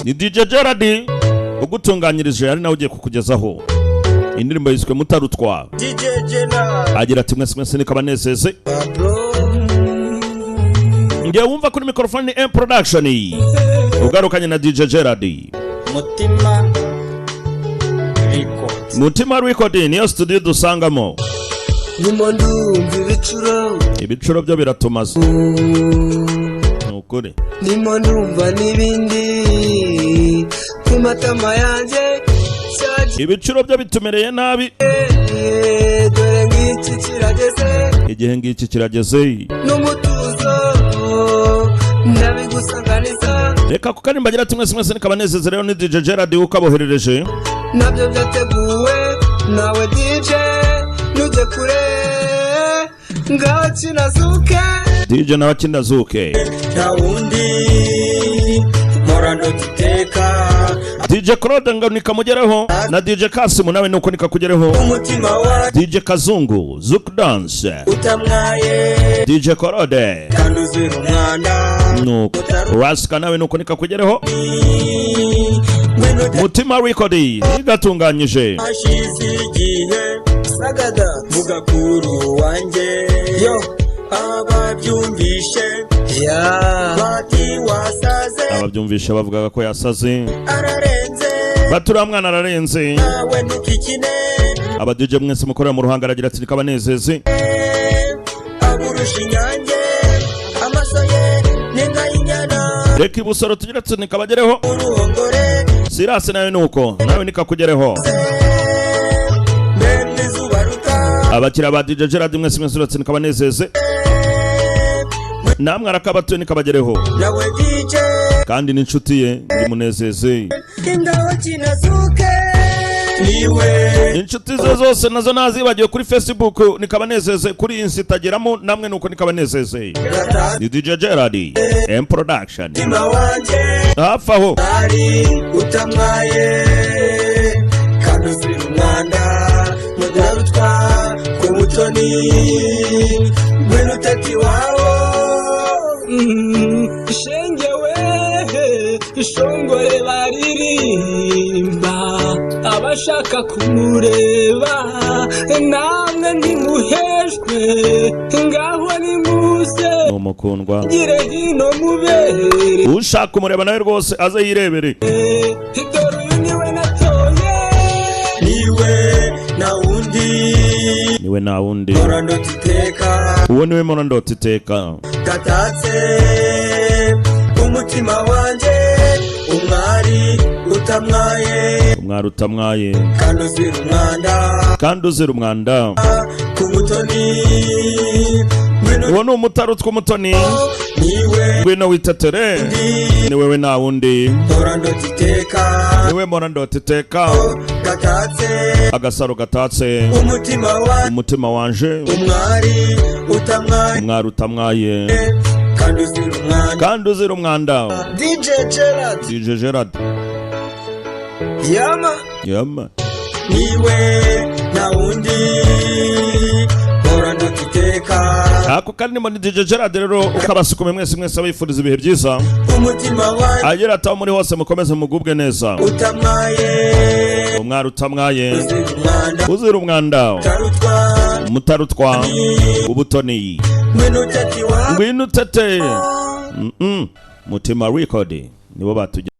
ni DJ Gerard ugutunganyirije ari nawe ugiye kukugezaho indirimbo yiswe Mutarutwa. DJ Gerard agira ati mwese nikabanezeze. Ngiye wumva kuri microphone M Production ugarukanye na DJ Gerard. Mutima Record niyo studio dusangamo. Ibicuro byo biratumaza nukuri. Nimo ndumva nibindi kumatama yanje ibicuro byo bitumereye nabi. Dore ngiki kirageze igihe ngiki kirageze n'umutuzo ndabigusanganiza. Reka kukarimba agira ati mwese nikabanezeze rero ni DJ Gerard ukaboherereje. Nabyo byateguwe nawe DJ nuje kure ngaho kinazuke. DJ nawe kinazuke nta wundi morando tuteka. DJ Claude ngo nikamugeraho na DJ Kasimu nawe nuko nikakugereho. Umutima wa DJ Kazungu Zouk Dance utamwaye DJ Claude kanduze umwanda nuko Raska nawe nuko nikakugereho. Mutima Record igatunganyije ashize igihe sagada mugakuru wanje yo ababyumvishe bati wasaze. ababyumvishe bavugaga ko yasaze ararenze batura mwana ararenze. nawe ntukikine aba DJ mwese mukorera mu ruhanga aragira ati nikabanezeze. aburusha inyange amaso ye n'inka y'inyana. Reka ibusoro tugira ati nikabagereho. uruhongore Sirase nawe nuko nawe nikakugereho. mbene izuba ruta Abakira ba DJ Gerard mwese ati nikabanezeze. Namwe arakabatuye nikabagereho. nawe DJ Kandi n'inshuti ye ndimunezeze. ingaho kinazuke niwe Inshuti ze zose nazo nazibagiwe kuri Facebook nikabanezeze, kuri Instagram namwe nuko nikabanezeze. Ni DJ Gerard M Production. mutima wanje Hafaho ari utamwaye kanduze umwanda mutarutwa ku mutoni mwene utati wawo. Shengewe ishongore baririmba abashaka kumureba namwe ntimuhejwe ngaho nimuze umukundwa gire hino mubere. ushaka umureba nawe rwose aze yirebere. Dore uyu niwe natoye niwe na wundi morando tuteka. uwo niwe morando tuteka gatatse umutima wanje umwari utamwaye kandi uzira umwanda ku mutoni. uwo ni Umutarutwa umutoni ngwino witetere. ni wewe na wundi morando tuteka. niwe morando tuteka gatatse agasaro gatatse umutima wanje umwari utamwaye kandi uzira umwanda. DJ Gerard DJ Gerard yama niwe na wundi morando tuteka. ako kandi ni DJ Gerard rero ukabasukume mwese abifuriza ibihe byiza. umutima wanje agira ati muri hose mukomeze mugubwe neza. umwari utamwaye uzira umwanda Mutarutwa ubutoni ngwino utete. Mutima Record nibo batujya